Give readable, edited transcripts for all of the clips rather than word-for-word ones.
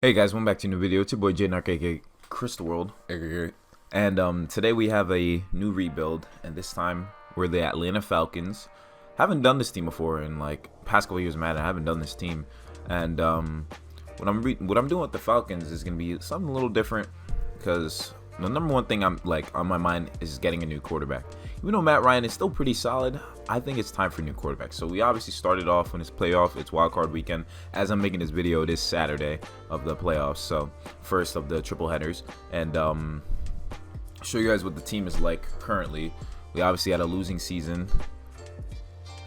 Hey guys, welcome back to a new video. It's your boy J Narc, aka Crystal World, and today we have a new rebuild, and this time we're the Atlanta Falcons. Haven't done this team before in like past couple years of Madden. I haven't done this team, and what I'm doing with the Falcons is gonna be something a little different because the number one thing I'm like on my mind is getting a new quarterback. Even though Matt Ryan is still pretty solid, I think it's time for a new quarterback. So we obviously started off when it's playoff, it's wild card weekend. As I'm making this video, it is Saturday of the playoffs, so first of the triple headers, and show you guys what the team is like currently. We obviously had a losing season,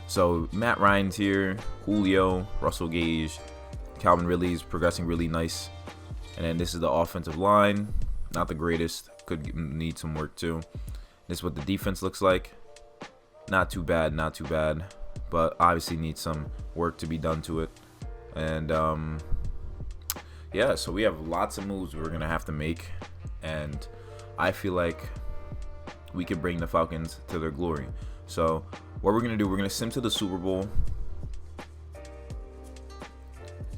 so Matt Ryan's here, Julio, Russell Gage, Calvin Ridley's progressing really nice, and then this is the offensive line. Not the greatest, could need some work too. This is what the defense looks like. Not too bad, but obviously needs some work to be done to it. And yeah, so we have lots of moves we're gonna have to make, and I feel like we could bring the Falcons to their glory. So what we're gonna do, we're gonna sim to the Super Bowl.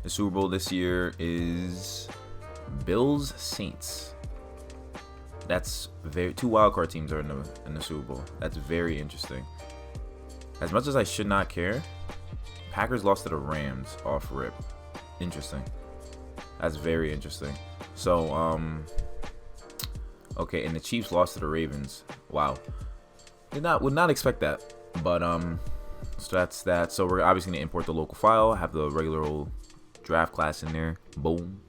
The Super Bowl this year is Bills Saints. That's two wildcard teams are in the Super Bowl. That's very interesting. As much as I should not care, Packers lost to the Rams off rip. Interesting. That's very interesting. So okay, and the Chiefs lost to the Ravens. Wow. Would not expect that. But so that's that. So we're obviously gonna import the local file, have the regular old draft class in there. Boom.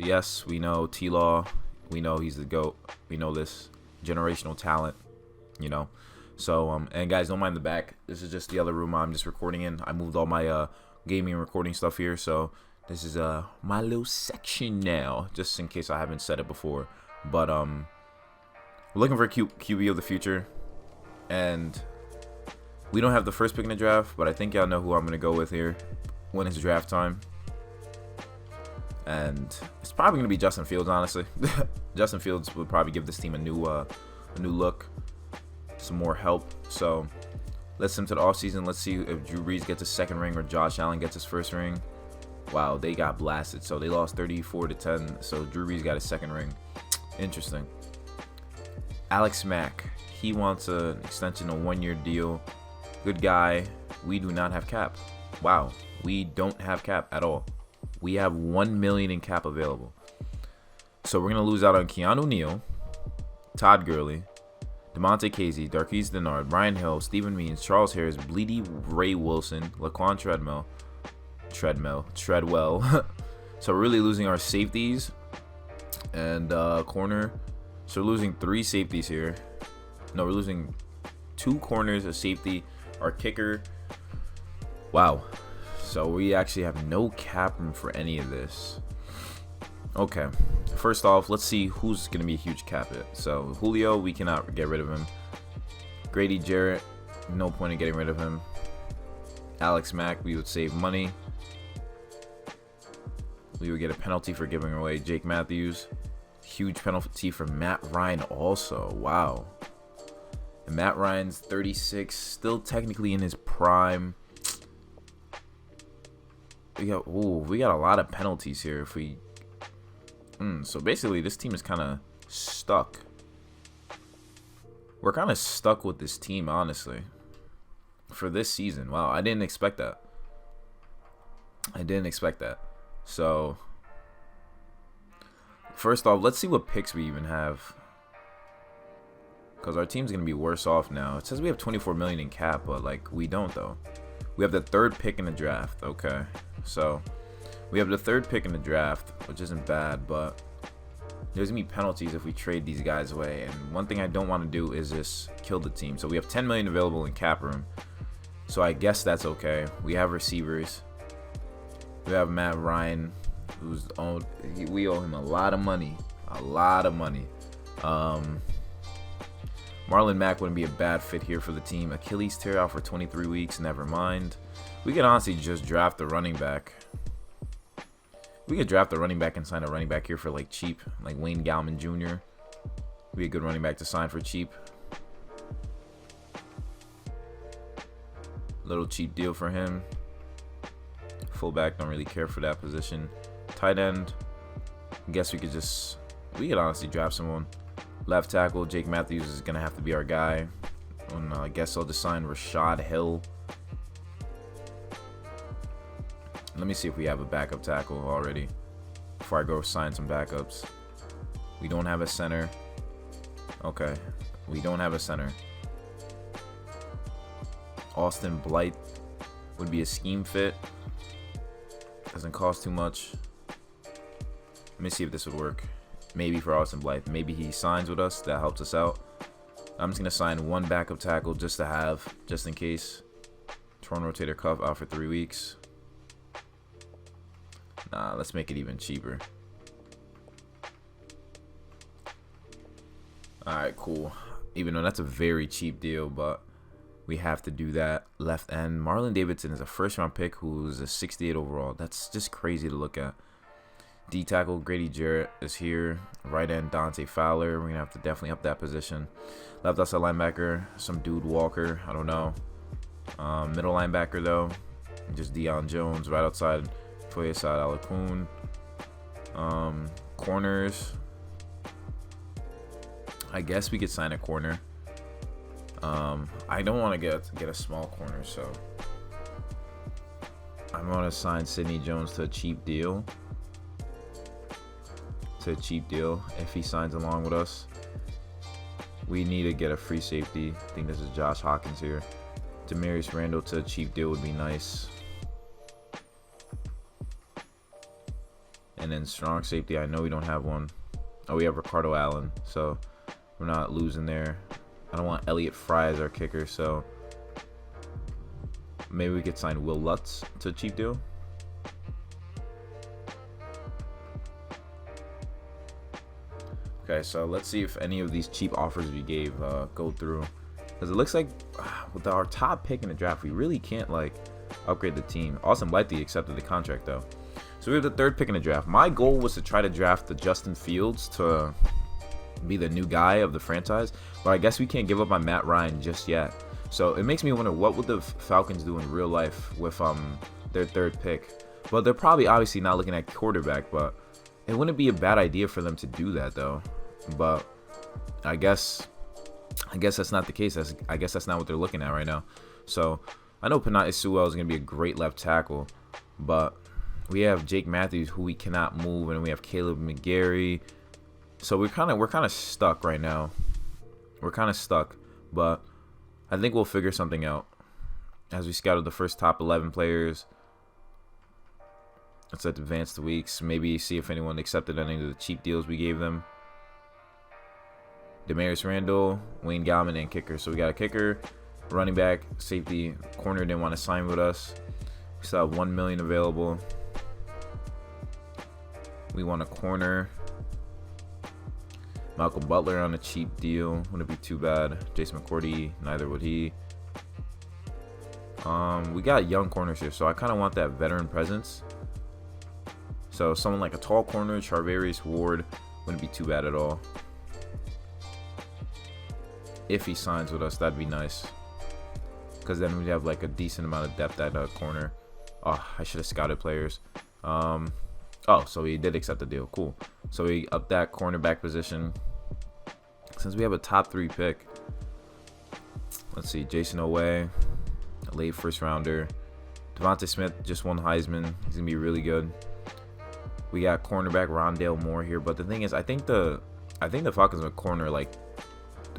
Yes, we know T-Law. We know he's the GOAT. We know this generational talent, you know. So, and guys, don't mind the back. This is just the other room I'm just recording in. I moved all my gaming and recording stuff here. So this is my little section now, just in case I haven't said it before. But we're looking for a QB of the future. And we don't have the first pick in the draft, but I think y'all know who I'm going to go with here when it's draft time. And it's probably gonna be Justin Fields, honestly. Justin Fields would probably give this team a new look, some more help. So let's sim to the offseason. Let's see if Drew Brees gets his second ring or Josh Allen gets his first ring. Wow, they got blasted. So they lost 34-10. So Drew Brees got his second ring. Interesting. Alex Mack, he wants an extension, a 1-year deal. Good guy. We do not have cap. Wow, we don't have cap at all. We have $1 million in cap available. So we're going to lose out on Keanu Neal, Todd Gurley, DeMonte Casey, Darqueze Dennard, Ryan Hill, Steven Means, Charles Harris, Bleedy Ray Wilson, Laquan Treadwell. So we're really losing our safeties and corner. So we're losing 3 safeties here. No, we're losing 2 corners, a safety, our kicker. Wow. So we actually have no cap room for any of this. Okay, first off, let's see who's going to be a huge cap hit. So Julio, we cannot get rid of him. Grady Jarrett, no point in getting rid of him. Alex Mack, we would save money. We would get a penalty for giving away Jake Matthews. Huge penalty for Matt Ryan also. Wow. And Matt Ryan's 36, still technically in his prime. We got a lot of penalties here. If we, so basically this team is kind of stuck. We're kind of stuck with this team, honestly, for this season. Wow, I didn't expect that. So first off, let's see what picks we even have, because our team's gonna be worse off now. It says we have 24 million in cap, but like we don't though. We have the 3rd pick in the draft. Okay. So we have the 3rd pick in the draft, which isn't bad, but there's gonna be penalties if we trade these guys away. And one thing I don't want to do is just kill the team. So we have 10 million available in cap room. So I guess that's okay. We have receivers. We have Matt Ryan, who's owned. We owe him a lot of money. Marlon Mack wouldn't be a bad fit here for the team. Achilles tear out for 23 weeks. Never mind. We could honestly just draft the running back. We could draft the running back and sign a running back here for like cheap, like Wayne Gallman Jr. Be a good running back to sign for cheap. Little cheap deal for him. Fullback, don't really care for that position. Tight end, I guess we could honestly draft someone. Left tackle, Jake Matthews is going to have to be our guy. And I guess I'll just sign Rashad Hill. Let me see if we have a backup tackle already before I go sign some backups. We don't have a center. Okay, we don't have a center. Austin Blight would be a scheme fit. Doesn't cost too much. Let me see if this would work. Maybe for Austin Blight. Maybe he signs with us. That helps us out. I'm just going to sign one backup tackle just to have, just in case. Torn rotator cuff out for 3 weeks. Nah, let's make it even cheaper. Alright, cool. Even though that's a very cheap deal, but we have to do that. Left end, Marlon Davidson is a first-round pick who's a 68 overall. That's just crazy to look at. D tackle, Grady Jarrett is here. Right end, Dante Fowler. We're going to have to definitely up that position. Left outside linebacker, some dude Walker. I don't know. Middle linebacker, though, just Deion Jones. Right outside, Foyesade Alakun. Corners, I guess we could sign a corner. I don't want to get a small corner, so I'm going to sign Sidney Jones to a cheap deal. If he signs along with us. We need to get a free safety. I think this is Josh Hawkins here. Demarius Randall to a cheap deal would be nice. And then strong safety, I know we don't have one. Oh, we have Ricardo Allen, so we're not losing there. I don't want Elliott Fry as our kicker, so maybe we could sign Will Lutz to a cheap deal. Okay, so let's see if any of these cheap offers we gave go through. Because it looks like with our top pick in the draft, we really can't like upgrade the team. Austin Blythe accepted the contract though. So we have the third pick in the draft. My goal was to try to draft the Justin Fields to be the new guy of the franchise, but I guess we can't give up on Matt Ryan just yet. So it makes me wonder, what would the Falcons do in real life with their third pick? Well, they're probably obviously not looking at quarterback, but it wouldn't be a bad idea for them to do that though. But I guess that's not the case. I guess that's not what they're looking at right now. So I know Penalties is going to be a great left tackle, but we have Jake Matthews, who we cannot move, and we have Caleb McGarry. So we're kind of stuck right now. We're kind of stuck, but I think we'll figure something out as we scouted the first top 11 players. Let's advance the weeks. Maybe see if anyone accepted any of the cheap deals we gave them. Demarius Randall, Wayne Gallman, and kicker. So we got a kicker, running back, safety, corner didn't want to sign with us. We still have $1 million available. We want a corner. Malcolm Butler on a cheap deal. Wouldn't be too bad. Jason McCourty, neither would he. We got young corners here, so I kind of want that veteran presence. So someone like a tall corner, Charvarius Ward, wouldn't be too bad at all. If he signs with us, that'd be nice. Because then we'd have like a decent amount of depth at corner. Oh, I should have scouted players. Oh, so he did accept the deal. Cool. So we up that cornerback position. Since we have a top 3 pick. Let's see. Jason Oweh, a late first rounder. Devontae Smith just won Heisman. He's going to be really good. We got cornerback Rondale Moore here. But the thing is, I think the Falcons are corner like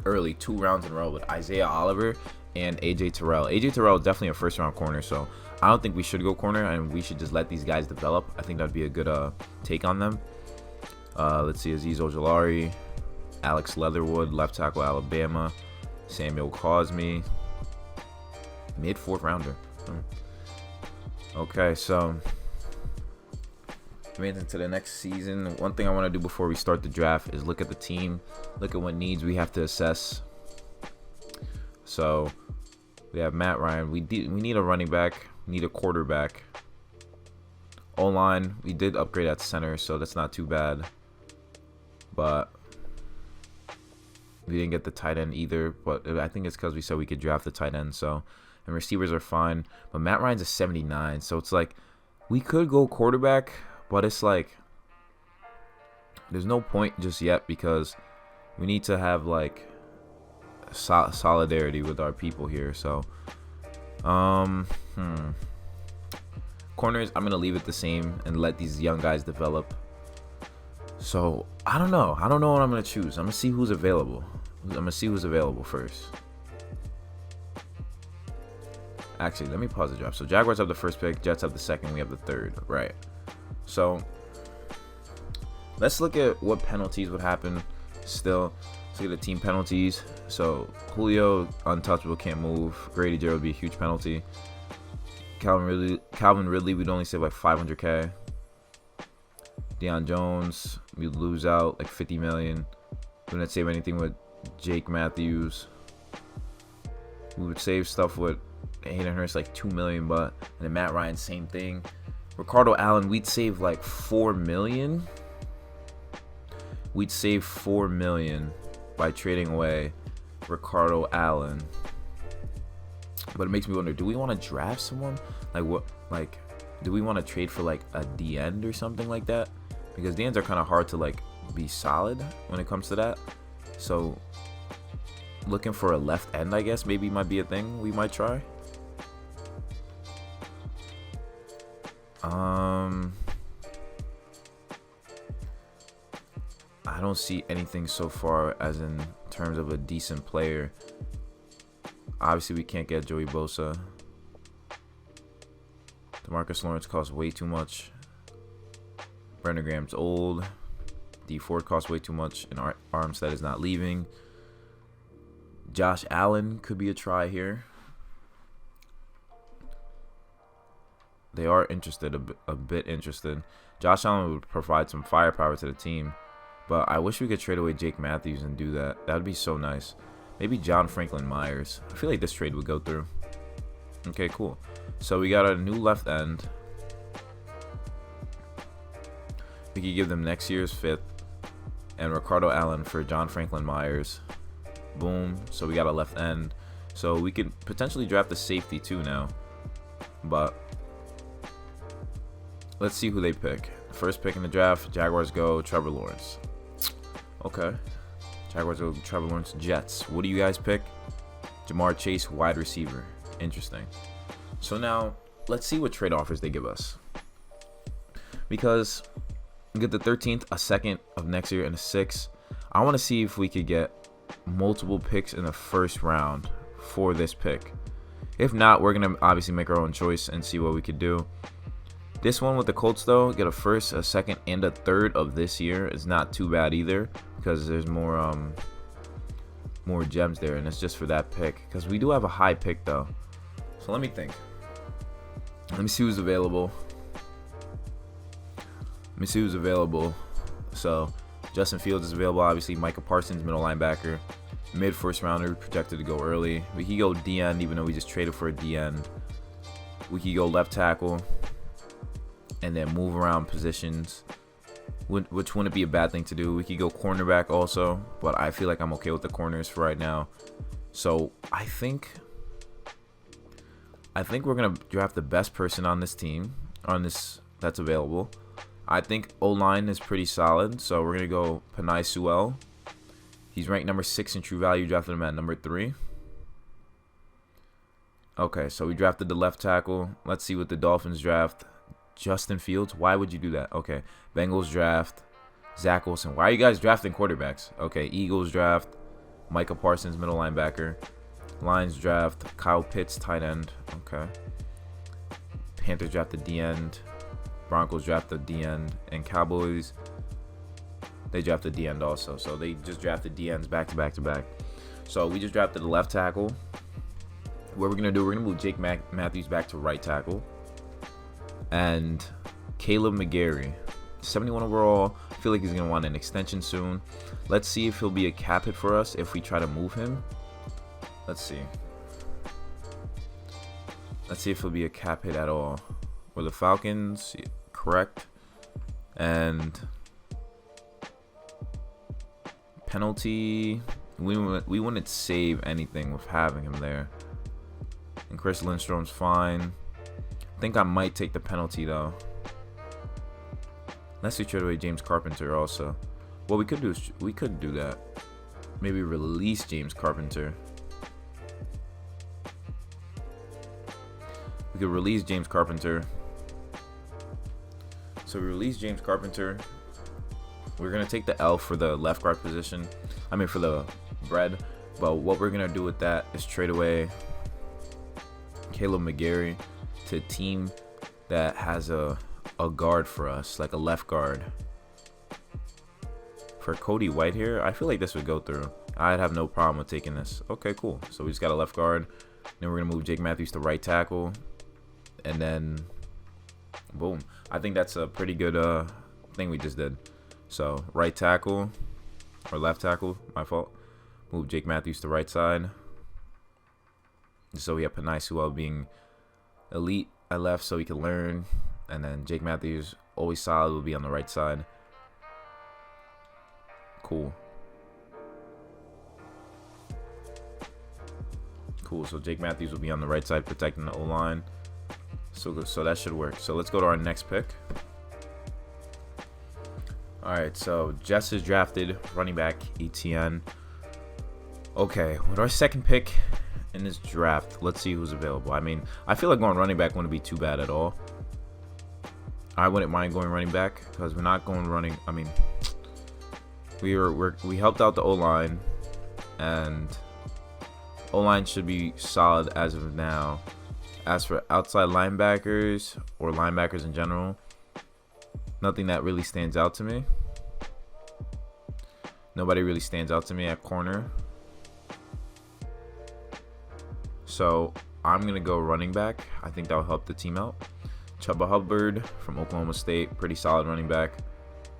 early 2 rounds in a row with Isaiah Oliver and AJ Terrell. AJ Terrell is definitely a first round corner, so I don't think we should go corner, and we should just let these guys develop. I think that'd be a good take on them. Let's see, Azeez Ojulari, Alex Leatherwood, left tackle Alabama, Samuel Cosme, mid 4th rounder. Okay, so into the next season. One thing I want to do before we start the draft is look at the team, look at what needs we have to assess. So we have Matt Ryan. We need a running back, we need a quarterback. O-line, we did upgrade at center, so that's not too bad. But we didn't get the tight end either, but I think it's because we said we could draft the tight end. So, and receivers are fine, but Matt Ryan's a 79, so it's like We could go quarterback, but it's like there's no point just yet because we need to have like solidarity with our people here. So, corners, I'm gonna leave it the same and let these young guys develop. So I don't know what I'm gonna choose. I'm gonna see who's available. First. Actually, let me pause the draft. So Jaguars have the first pick, Jets have the second, we have the third, right? So let's look at what penalties would happen still. Let's look at the team penalties. So Julio, untouchable, can't move. Grady Jarrett would be a huge penalty. Calvin Ridley, we'd only save like 500K. Deion Jones, we'd lose out like 50 million. We wouldn't save anything with Jake Matthews. We would save stuff with Hayden Hurst like 2 million, and then Matt Ryan, same thing. Ricardo Allen, we'd save like 4 million. We'd save 4 million by trading away Ricardo Allen. But it makes me wonder, do we want to draft someone? Do we want to trade for like a D end or something like that? Because D ends are kind of hard to like be solid when it comes to that. So looking for a left end, I guess, maybe might be a thing we might try. I don't see anything so far as in terms of a decent player. Obviously, we can't get Joey Bosa. DeMarcus Lawrence costs way too much. Brandon Graham's old. D Ford costs way too much. And Armstead is not leaving. Josh Allen could be a try here. They are interested, a bit interested. Josh Allen would provide some firepower to the team. But I wish we could trade away Jake Matthews and do that. That would be so nice. Maybe John Franklin Myers. I feel like this trade would go through. Okay, cool. So we got a new left end. We could give them next year's fifth. And Ricardo Allen for John Franklin Myers. Boom. So we got a left end. So we could potentially draft a safety too now. But let's see who they pick. First pick in the draft, Jaguars go Trevor Lawrence. Okay. Jaguars go Trevor Lawrence. Jets. What do you guys pick? Jamar Chase, wide receiver. Interesting. So now, let's see what trade offers they give us. Because we get the 13th, a second of next year, and a 6th. I want to see if we could get multiple picks in the first round for this pick. If not, we're going to obviously make our own choice and see what we could do. This one with the Colts, though, get a first, a second, and a third of this year is not too bad either, because there's more gems there, and it's just for that pick. Because we do have a high pick, though. So let me think. Let me see who's available. So Justin Fields is available, obviously. Micah Parsons, middle linebacker. Mid first rounder, projected to go early. We could go D end, even though we just traded for a D end. We could go left tackle. And then move around positions, which wouldn't be a bad thing to do. We could go cornerback also, but I feel like I'm okay with the corners for right now. So I think we're gonna draft the best person on this team, that's available. I think O-line is pretty solid, so we're gonna go Penei Sewell. He's ranked number 6 in true value. Drafted him at number 3. Okay, so we drafted the left tackle. Let's see what the Dolphins draft. Justin Fields, why would you do that? Okay, Bengals draft Zach Wilson. Why are you guys drafting quarterbacks? Okay, Eagles draft Micah Parsons, middle linebacker. Lions draft Kyle Pitts, tight end. Okay. Panthers draft the D end. Broncos draft the D end, and Cowboys, they drafted D end also. So they just drafted D ends back to back to back. So we just drafted the left tackle. What we're gonna do, we're gonna move Jake Matthews back to right tackle. And Caleb McGarry, 71 overall. I feel like he's going to want an extension soon. Let's see if he'll be a cap hit for us if we try to move him. Let's see. Let's see if he'll be a cap hit at all. We're the Falcons, correct. And penalty, we wouldn't save anything with having him there. And Chris Lindstrom's fine. think I might take the penalty though. Unless we trade away James Carpenter also. What we could do is we could do that. Maybe release James Carpenter. We could release James Carpenter. So we release James Carpenter. We're gonna take the L for the left guard position. I mean for the bread. But what we're gonna do with that is trade away Caleb McGarry to a team that has a guard for us, like a left guard. For Cody White here, I feel like this would go through. I'd have no problem with taking this. Okay, cool. So we just got a left guard. Then we're gonna move Jake Matthews to right tackle, and then boom. I think that's a pretty good thing we just did. So right tackle or left tackle, my fault. Move Jake Matthews to right side. So we have Panay Sewell being elite at left, so he can learn, and then Jake Matthews always solid will be on the right side. Cool. Cool. So Jake Matthews will be on the right side protecting the O-line. So that should work. So let's go to our next pick. Alright, so Jess is drafted running back ETN. Okay, with our second pick in this draft, let's see who's available. I mean, I feel like going running back wouldn't be too bad at all. I wouldn't mind going running back because we're not going running. I mean, we helped out the O-line, and O-line should be solid as of now. As for outside linebackers or linebackers in general, nothing that really stands out to me. Nobody really stands out to me at corner. So I'm going to go running back. I think that will help the team out. Chuba Hubbard from Oklahoma State. Pretty solid running back.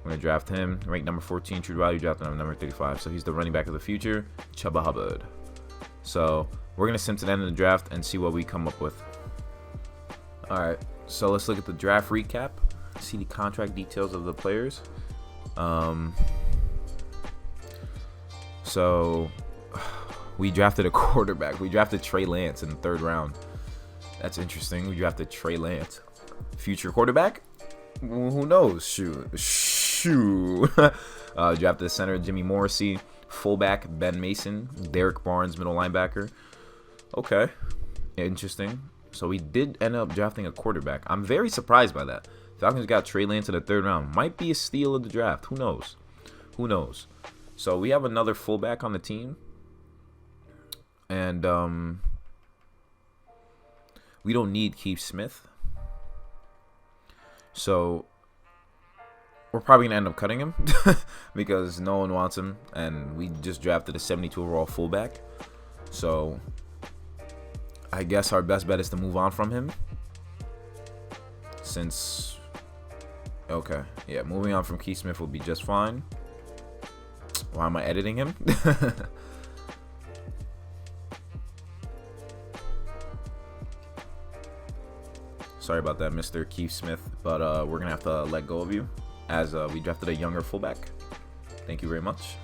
I'm going to draft him. Ranked number 14. True value drafted him number 35. So he's the running back of the future. Chuba Hubbard. So we're going to sim to the end of the draft and see what we come up with. Alright. So let's look at the draft recap. See the contract details of the players. So we drafted a quarterback. We drafted Trey Lance in the 3rd round. That's interesting. We drafted Trey Lance. Future quarterback? Who knows? Shoot. Drafted center Jimmy Morrissey. Fullback Ben Mason. Derek Barnes, middle linebacker. Okay. Interesting. So we did end up drafting a quarterback. I'm very surprised by that. Falcons got Trey Lance in the 3rd round. Might be a steal of the draft. Who knows? Who knows? So we have another fullback on the team. And we don't need Keith Smith. So we're probably going to end up cutting him because no one wants him. And we just drafted a 72 overall fullback. So I guess our best bet is to move on from him. Since, okay, yeah, moving on from Keith Smith will be just fine. Why am I editing him? Sorry about that, Mr. Keith Smith, but we're gonna have to let go of you as we drafted a younger fullback. Thank you very much.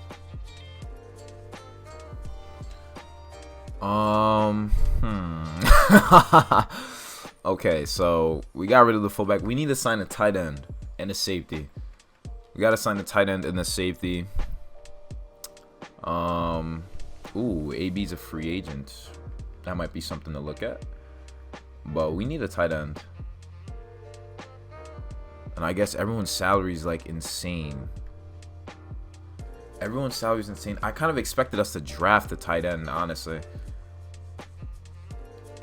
Okay, so we got rid of the fullback. We need to sign a tight end and a safety. We got to sign a tight end and a safety. Ooh, AB's a free agent. That might be something to look at. But we need a tight end. And I guess everyone's salary is like insane. Everyone's salary is insane. I kind of expected us to draft a tight end, honestly.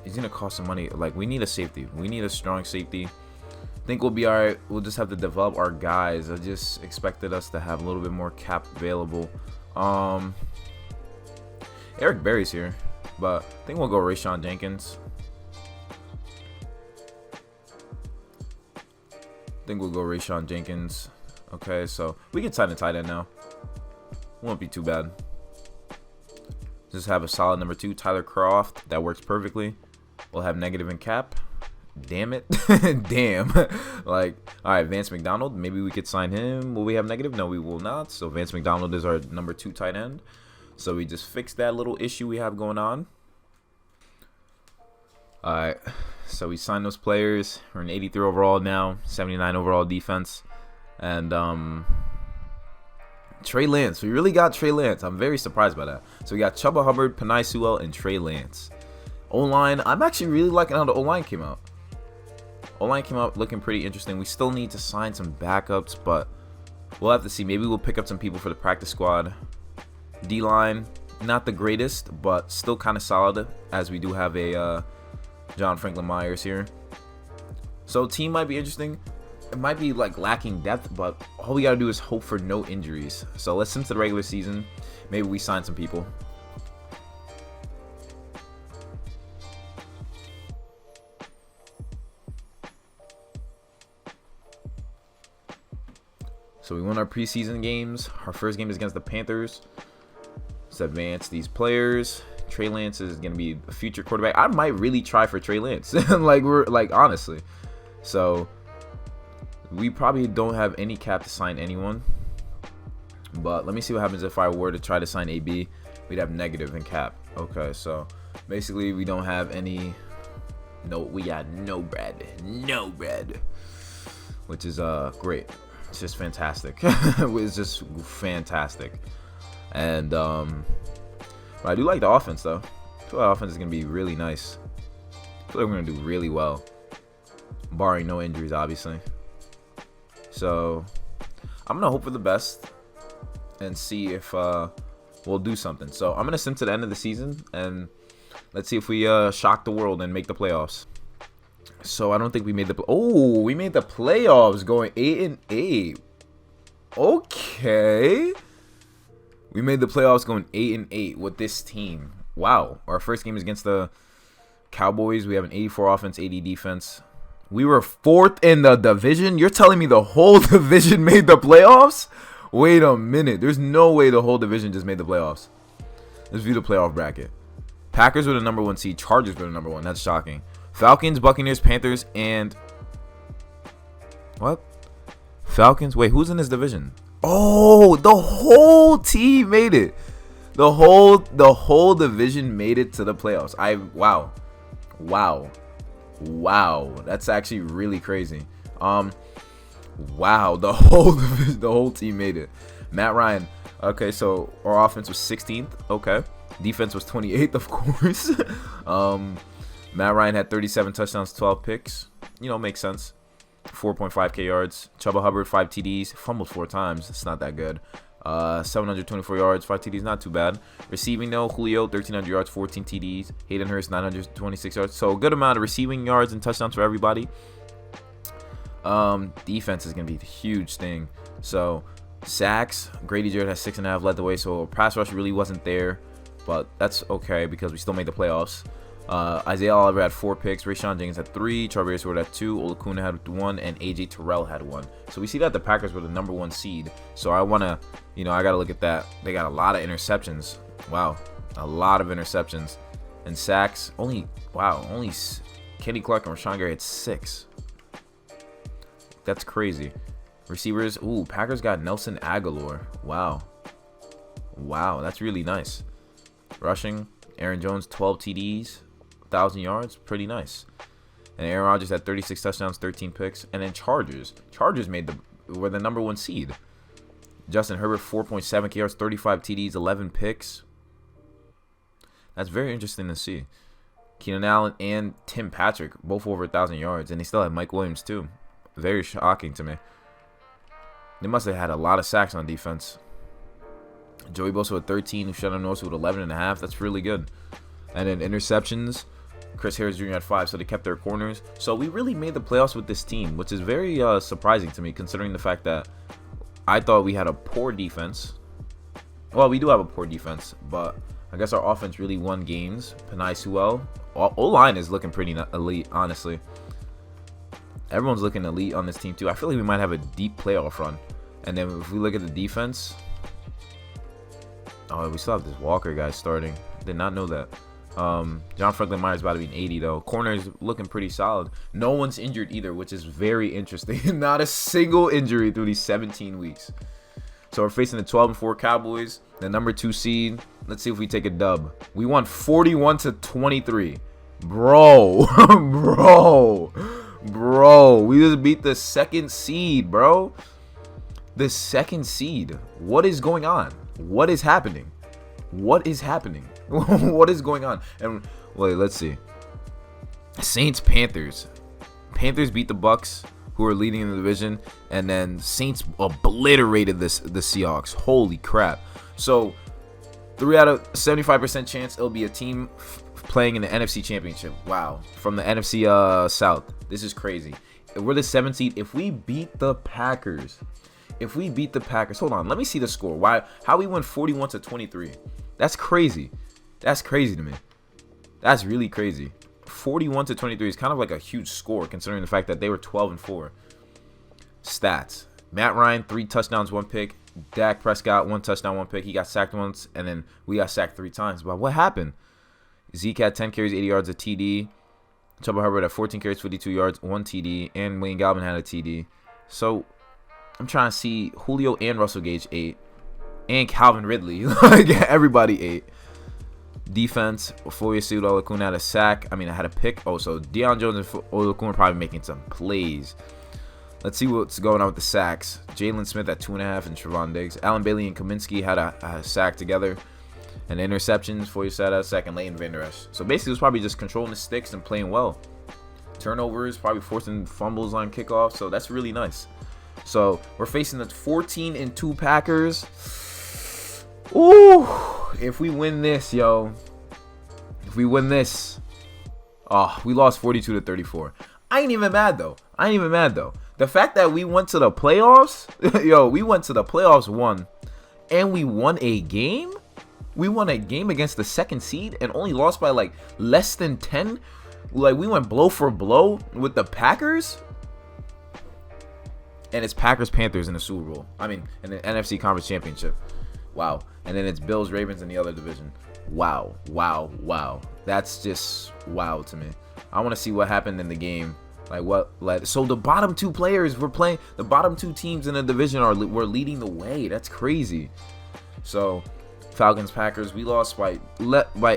He's going to cost some money. Like, we need a safety. We need a strong safety. I think we'll be all right. We'll just have to develop our guys. I just expected us to have a little bit more cap available. Eric Berry's here, but I think we'll go Rayshawn Jenkins. Okay, so we can sign a tight end now. Won't be too bad. Just have a solid number 2, Tyler Croft. That works perfectly. We'll have negative in cap. Damn it. Damn. Like, all right, Vance McDonald. Maybe we could sign him. Will we have negative? No, we will not. So Vance McDonald is our number 2 tight end. So we just fixed that little issue we have going on. All right. So we signed those players. We're an 83 overall now, 79 overall defense. And Trey Lance. We really got Trey Lance. I'm very surprised by that. So we got Chuba Hubbard, Penalties Sewell, and Trey Lance. O-line. I'm actually really liking how the O-line came out. O-line came out looking pretty interesting. We still need to sign some backups, but we'll have to see. Maybe we'll pick up some people for the practice squad. D-line, not the greatest, but still kind of solid, as we do have a John Franklin Myers here. So team might be interesting. It might be like lacking depth, but all we got to do is hope for no injuries. So let's into the regular season. Maybe we sign some people. So we won our preseason games. Our first game is against the Panthers. Let's advance these players. Trey Lance is going to be a future quarterback. I might really try for Trey Lance. Honestly. So we probably don't have any cap to sign anyone. But let me see what happens if I were to try to sign AB. We'd have negative in cap. Okay, so basically we don't have any. No, we got no bread. No bread. Which is great. It's just fantastic. It's just fantastic. And but I do like the offense though. I feel like the offense is gonna be really nice. I feel like we're gonna do really well, barring no injuries, obviously. So I'm gonna hope for the best and see if we'll do something. So I'm gonna sim to the end of the season and let's see if we shock the world and make the playoffs. So I don't think we made the we made the playoffs going 8-8. Okay. We made the playoffs going 8-8 with this team. Wow. Our first game is against the Cowboys. We have an 84 offense, 80 defense. We were 4th in the division. You're telling me the whole division made the playoffs? Wait a minute. There's no way the whole division just made the playoffs. Let's view the playoff bracket. Packers were the number 1 seed. Chargers were the number 1. That's shocking. Falcons, Buccaneers, Panthers, and what? Falcons. Wait, who's in this division? Oh, the whole team made it. The whole division made it to the playoffs. Wow. That's actually really crazy. Wow, the whole team made it. Matt Ryan. Okay, so our offense was 16th. Okay. Defense was 28th, of course. Matt Ryan had 37 touchdowns, 12 picks. You know, makes sense. 4.5k yards. Chuba Hubbard, 5 TDs. Fumbled 4 times. It's not that good. 724 yards, 5 TDs. Not too bad. Receiving, though, Julio, 1,300 yards, 14 TDs. Hayden Hurst, 926 yards. So a good amount of receiving yards and touchdowns for everybody. Defense is going to be the huge thing. So sacks, Grady Jarrett has 6.5, led the way. So pass rush really wasn't there. But that's okay because we still made the playoffs. Isaiah Oliver had 4 picks. Rashawn Jenkins had 3. Charvarius Ward had 2. Olakuna had 1. And AJ Terrell had 1. So we see that the Packers were the number 1 seed. So I want to, I got to look at that. They got a lot of interceptions. Wow. A lot of interceptions. And sacks. Only Kenny Clark and Rashawn Gary had 6. That's crazy. Receivers. Ooh, Packers got Nelson Aguilar. Wow. That's really nice. Rushing. Aaron Jones, 12 TDs. 1,000 yards, pretty nice. And Aaron Rodgers had 36 touchdowns, 13 picks. And then Chargers were the number 1 seed. Justin Herbert, 4.7k yards, 35 TDs, 11 picks. That's very interesting to see. Keenan Allen and Tim Patrick, both over 1,000 yards. And they still have Mike Williams, too. Very shocking to me. They must have had a lot of sacks on defense. Joey Bosa with 13, Shannon Nosa with 11.5. That's really good. And then interceptions, Chris Harris Jr. had 5, so they kept their corners. So we really made the playoffs with this team, which is very surprising to me, considering the fact that I thought we had a poor defense. Well, we do have a poor defense, but I guess our offense really won games. Penalties Sewell. O-line is looking pretty elite, honestly. Everyone's looking elite on this team, too. I feel like we might have a deep playoff run. And then if we look at the defense, we still have this Walker guy starting. Did not know that. John Franklin Myers about to be an 80 though. Corners looking pretty solid. No one's injured either, which is very interesting. Not a single injury through these 17 weeks. So we're facing the 12-4 Cowboys, the number 2 seed. Let's see if we take a dub. We won 41-23. Bro. Bro. We just beat the second seed, bro. The second seed. What is going on? What is happening? What is happening? What is going on? And wait, let's see. Saints, Panthers. Panthers beat the Bucks, who are leading in the division, and then Saints obliterated the Seahawks. Holy crap. So 3 out of 75% chance it'll be a team playing in the NFC Championship. Wow. From the NFC South. This is crazy. We're the 7th seed. If we beat the Packers, hold on, let me see the score. How we went 41-23. That's crazy. That's crazy to me. That's really crazy. 41-23 is kind of like a huge score considering the fact that they were 12-4. Stats. Matt Ryan, 3 touchdowns, 1 pick. Dak Prescott, 1 touchdown, 1 pick. He got sacked once, and then we got sacked 3 times. But what happened? Zeke had 10 carries, 80 yards, a TD. Chuba Hubbard had 14 carries, 52 yards, 1 TD. And Wayne Gallman had a TD. So I'm trying to see Julio and Russell Gage 8. And Calvin Ridley. Like, everybody 8. Defense, Ofoye Olakun had a sack. I had a pick. Oh, so Deion Jones and Olakun are probably making some plays. Let's see what's going on with the sacks. Jalen Smith at 2.5 and Trevon Diggs. Alan Bailey and Kaminsky had a sack together. And interceptions, Foye had a sack, and Leighton Vander Esch. So basically, it was probably just controlling the sticks and playing well. Turnovers, probably forcing fumbles on kickoff. So that's really nice. So we're facing the 14-2 Packers. Ooh, if we win this, yo. If we win this. Oh, we lost 42-34. I ain't even mad, though. The fact that we went to the playoffs. Yo, we went to the playoffs, won. And we won a game? We won a game against the 2nd seed and only lost by, like, less than 10? Like, we went blow for blow with the Packers? And it's Packers-Panthers in the Super Bowl. In the NFC Conference Championship. Wow. And then it's Bills-Ravens in the other division. Wow. That's just wow to me. I want to see what happened in the game. So the bottom 2 players we're playing, the bottom 2 teams in the division were leading the way. That's crazy. So Falcons-Packers, we lost by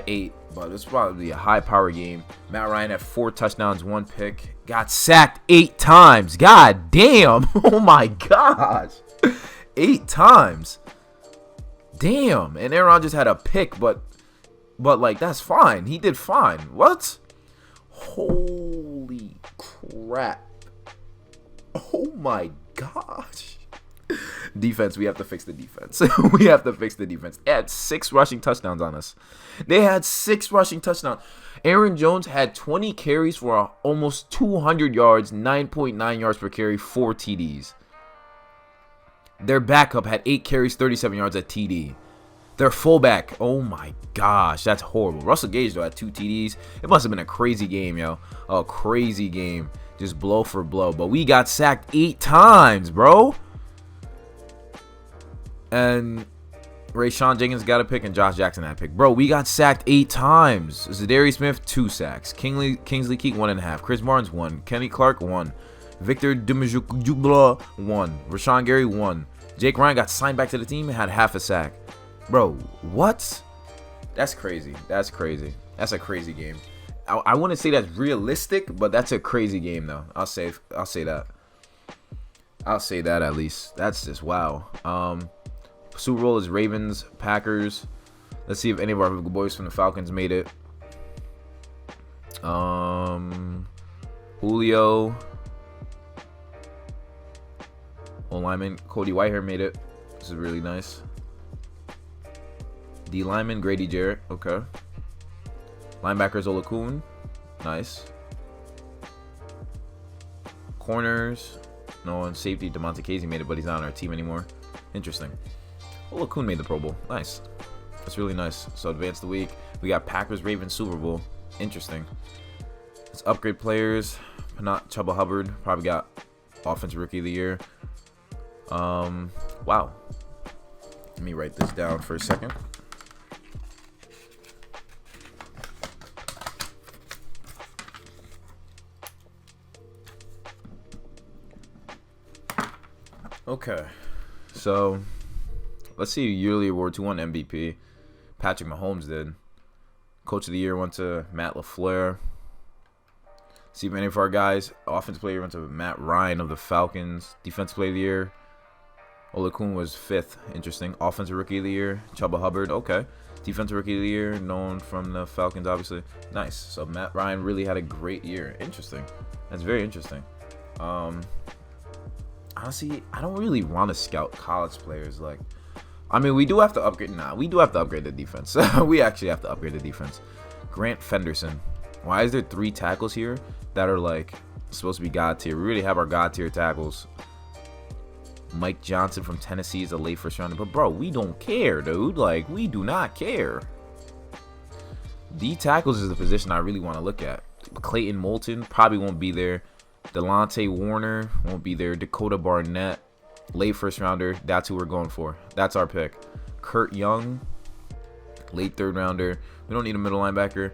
8, but it's probably a high-power game. Matt Ryan had 4 touchdowns, 1 pick. Got sacked 8 times. God damn. Oh, my gosh. 8 times. Damn. And Aaron Rodgers had a pick, but like, that's fine. He did fine. What? Holy crap. Oh, my gosh. Defense, we have to fix the defense. They had 6 rushing touchdowns on us. Aaron Jones had 20 carries for almost 200 yards, 9.9 yards per carry, 4 TDs. Their backup had 8 carries, 37 yards at TD. Their fullback, oh my gosh, that's horrible. Russell Gage, though, had 2 TDs. It must have been a crazy game, yo. A crazy game. Just blow for blow. But we got sacked 8 times, bro. And Rayshawn Jenkins got a pick and Josh Jackson had a pick. Bro, we got sacked 8 times. Zadarius Smith, 2 sacks. Kingsley Keek, 1.5. Chris Barnes, 1. Kenny Clark, 1. Victor Dumajukubla, 1. Rashawn Gary, 1. Jake Ryan got signed back to the team and had half a sack. Bro, what? That's crazy. That's a crazy game. I wouldn't say that's realistic, but that's a crazy game, though. I'll say that. I'll say that at least. That's just wow. Super Bowl is Ravens, Packers. Let's see if any of our boys from the Falcons made it. Julio. O-lineman Cody Whitehair made it. This is really nice. D lineman Grady Jarrett. Okay. Linebackers Olakun. Nice. Corners. No one. Safety DeMonte Casey made it, but he's not on our team anymore. Interesting. Olakun made the Pro Bowl. Nice. That's really nice. So advance the week. We got Packers Ravens Super Bowl. Interesting. Let's upgrade players. Not Chuba Hubbard. Probably got Offensive Rookie of the Year. Wow. Let me write this down for a second. Okay. So, let's see yearly awards. Who won MVP? Patrick Mahomes did. Coach of the Year went to Matt LaFleur. See if any of our guys. Offensive player went to Matt Ryan of the Falcons. Defensive player of the year. Olakun was 5th. Interesting. Offensive rookie of the year. Chuba Hubbard. Okay. Defensive rookie of the year. Known from the Falcons, obviously. Nice. So Matt Ryan really had a great year. Interesting. That's very interesting. Honestly, I don't really want to scout college players. Like, I mean, we do have to upgrade. Nah, we do have to upgrade the defense. We actually have to upgrade the defense. Grant Fenderson. Why is there 3 tackles here that are like supposed to be God tier? We really have our God tier tackles. Mike Johnson from Tennessee is a late first rounder, but bro, we don't care, dude. Like, we do not care. D tackles is the position I really want to look at. Clayton Moulton probably won't be there. Delonte Warner won't be there. Dakota Barnett, late first rounder. That's who we're going for. That's our pick. Kurt Young, late 3rd rounder. We don't need a middle linebacker.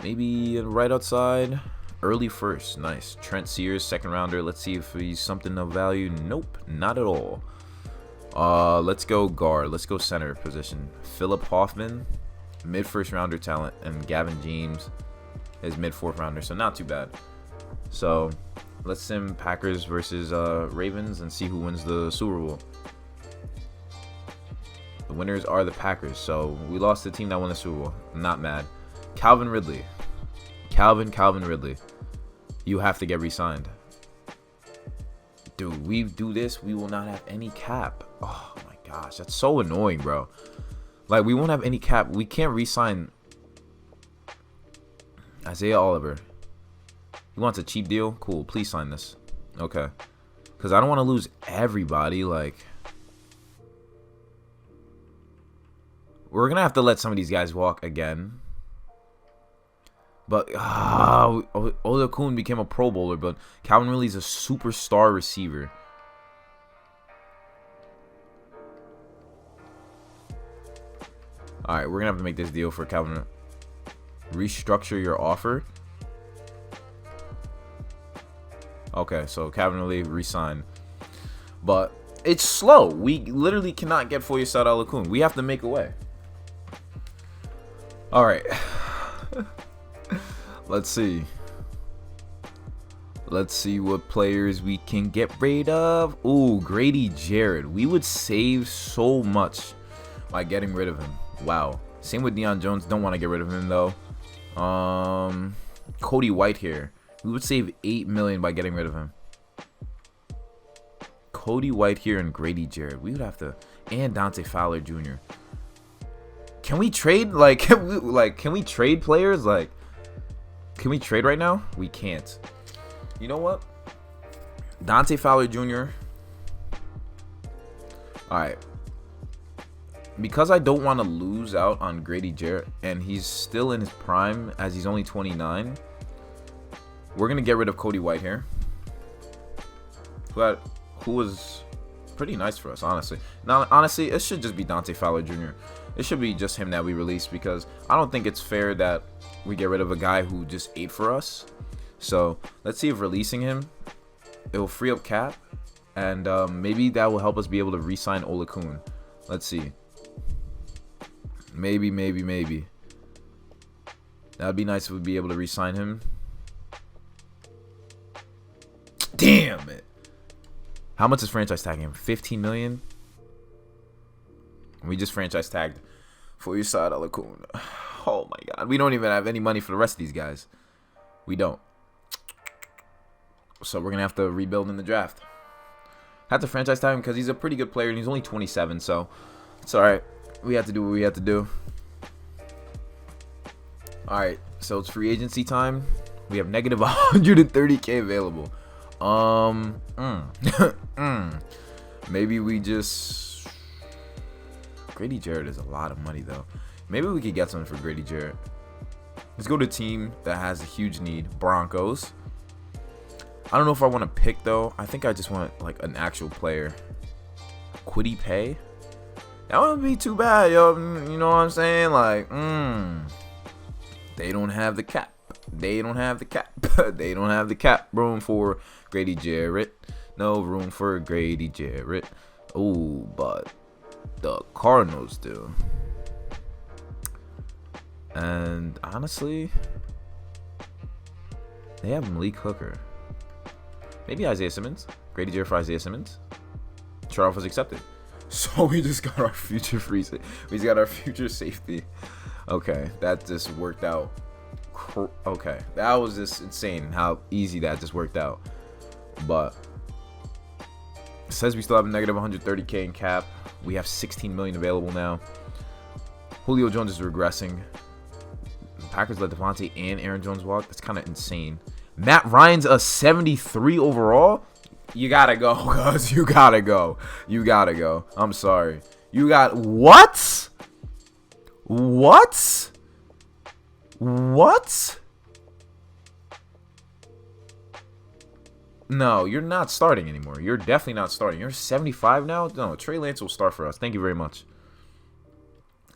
Maybe right outside. Early first. Nice. Trent Sears, 2nd rounder. Let's see if he's something of value. Nope, not at all. Let's go guard. Let's go center position. Philip Hoffman, mid first rounder talent, and Gavin James is mid 4th rounder. So not too bad. So let's sim Packers versus Ravens and see who wins the Super Bowl. The winners are the Packers. So we lost the team that won the Super Bowl. I'm not mad. Calvin Ridley. Calvin Ridley. You have to get re-signed. Dude, we do this, we will not have any cap. Oh my gosh, that's so annoying, bro. Like, we won't have any cap. We can't re-sign Isaiah Oliver. He wants a cheap deal? Cool, please sign this. Okay. Because I don't want to lose everybody. Like, we're going to have to let some of these guys walk again. But Olakun became a Pro Bowler, but Calvin Ridley's a superstar receiver. All right, we're going to have to make this deal for Calvin. Restructure your offer. Okay, so Calvin Ridley re-signed. But it's slow. We literally cannot get Foyesade Olakun. We have to make a way. All right. Let's see. Let's see what players we can get rid of. Ooh, Grady Jarrett. We would save so much by getting rid of him. Wow. Same with Deion Jones. Don't want to get rid of him though. Cody Whitehair. We would save $8 million by getting rid of him. Cody Whitehair and Grady Jarrett. We would have to, and Dante Fowler Jr. Can we trade? Like, can we trade players? Like, can we trade right now? We can't. You know what? Dante Fowler Jr. Alright. Because I don't want to lose out on Grady Jarrett, and he's still in his prime as he's only 29, we're going to get rid of Cody Whitehair. Who was pretty nice for us, honestly. Now, honestly, it should just be Dante Fowler Jr. It should be just him that we release, because I don't think it's fair that we get rid of a guy who just ate for us. So let's see if releasing him, it will free up cap, and maybe that will help us be able to re-sign Olakun. Let's see. Maybe. That'd be nice if we'd be able to re-sign him. Damn it. How much is franchise tagging him? 15 million? We just franchise tagged Foyesade Olakun. Oh my god. We don't even have any money for the rest of these guys. We don't. So we're going to have to rebuild in the draft. Have to franchise tag him because he's a pretty good player and he's only 27. So it's alright. We have to do what we have to do. Alright. So it's free agency time. We have negative 130K available. Maybe we just... Grady Jarrett is a lot of money though. Maybe we could get something for Grady Jarrett. Let's go to a team that has a huge need. Broncos. I don't know if I want to pick though. I think I just want like an actual player. Quiddy Pay. That wouldn't be too bad, yo. You know what I'm saying? Like, they don't have the cap. They don't have the cap. They don't have the cap room for Grady Jarrett. No room for Grady Jarrett. Oh, but the Cardinals do. And honestly, They have Malik Hooker. Maybe Isaiah Simmons. Grady Jarrett for Isaiah Simmons. Trade-off was accepted. So we just got our future free. We just got our future safety. Okay, that just worked out. Okay, that was just insane how easy that just worked out. But it says we still have a negative 130K in cap. We have 16 million available now. Julio Jones is regressing. The Packers let Devontae and Aaron Jones walk. That's kind of insane. Matt Ryan's a 73 overall. You gotta go, cuz. You gotta go. You gotta go. I'm sorry. You got what? What? What? No, you're not starting anymore. You're definitely not starting. You're 75 now? No, Trey Lance will start for us. Thank you very much.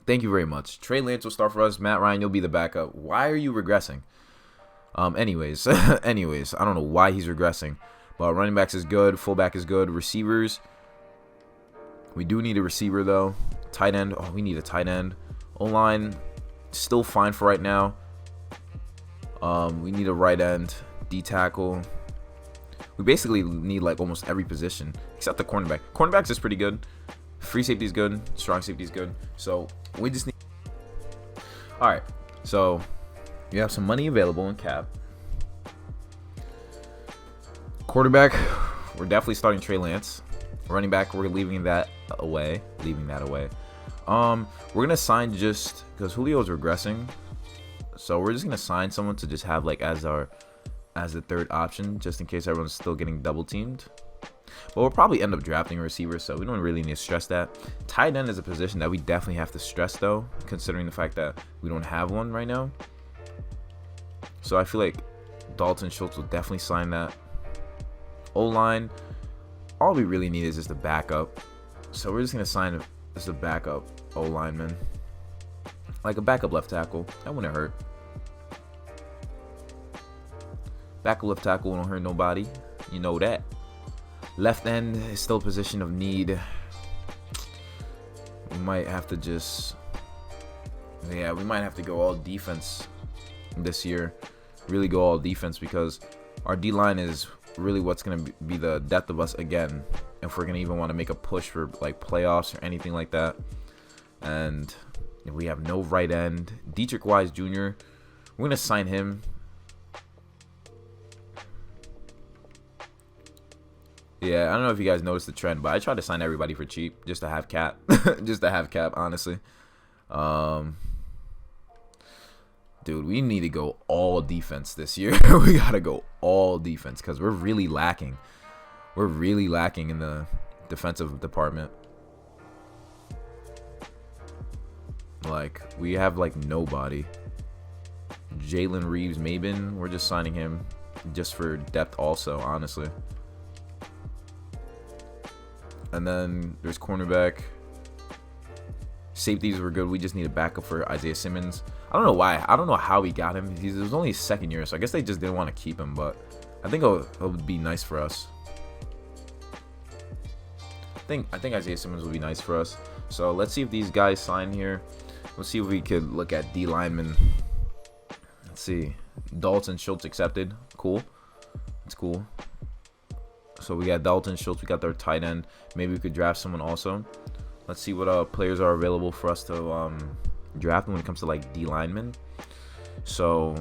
Thank you very much. Trey Lance will start for us. Matt Ryan, you'll be the backup. Why are you regressing? Anyways, I don't know why he's regressing. But running backs is good. Fullback is good. Receivers. We do need a receiver, though. Tight end. Oh, we need a tight end. O-line, still fine for right now. We need a right end. D-tackle. We basically need, like, almost every position. Except the cornerback. Cornerbacks is pretty good. Free safety is good. Strong safety is good. So, we just need... Alright. So, you have some money available in cap. Quarterback, we're definitely starting Trey Lance. Running back, we're leaving that away. We're gonna sign just because Julio is regressing, so we're just gonna sign someone to just have like as the third option, just in case everyone's still getting double teamed. But we'll probably end up drafting a receiver, so we don't really need to stress that. Tight end is a position that we definitely have to stress, though, considering the fact that we don't have one right now. So I feel like Dalton Schultz will definitely sign that. O-line, all we really need is just a backup. So we're just going to sign just a backup O-lineman. Like a backup left tackle. That wouldn't hurt. Backup left tackle won't hurt nobody. You know that. Left end is still a position of need. We might have to just... Yeah, we might have to go all defense this year. Really go all defense because our D-line is really what's going to be the depth of us again. If we're going to even want to make a push for like playoffs or anything like that. And we have no right end. Dietrich Wise Jr., we're going to sign him. Yeah, I don't know if you guys noticed the trend, but I try to sign everybody for cheap just to have cap. Just to have cap, honestly. Dude, we need to go all defense this year. We got to go all defense because we're really lacking. We're really lacking in the defensive department. Like, we have, like, nobody. Jalen Reeves-Maybin, we're just signing him just for depth also, honestly. And then there's cornerback. Safeties were good. We just need a backup for Isaiah Simmons. I don't know why. I don't know how we got him. It was only his second year, so I guess they just didn't want to keep him. But I think it would be nice for us. I think Isaiah Simmons will be nice for us. So let's see if these guys sign here. Let's see if we could look at D linemen. Let's see. Dalton Schultz accepted. Cool. It's cool. So we got Dalton Schultz. We got their tight end. Maybe we could draft someone also. Let's see what players are available for us to draft when it comes to like D linemen. So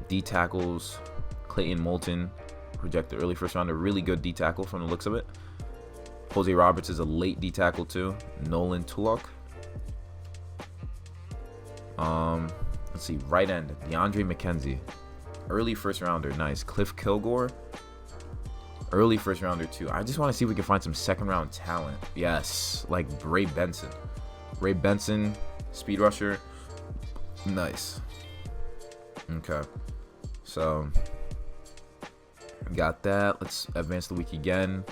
D tackles, Clayton Moulton, projected early first rounder, really good D tackle from the looks of it. Jose Roberts is a late D tackle too. Nolan Tulloch. Let's see, right end, DeAndre McKenzie, early first rounder, nice. Cliff Kilgore, early first rounder too. I just want to see if we can find some second round talent. Yes, like Ray Benson. Ray Benson, speed rusher. Nice. Okay. So got that. Let's advance the week again.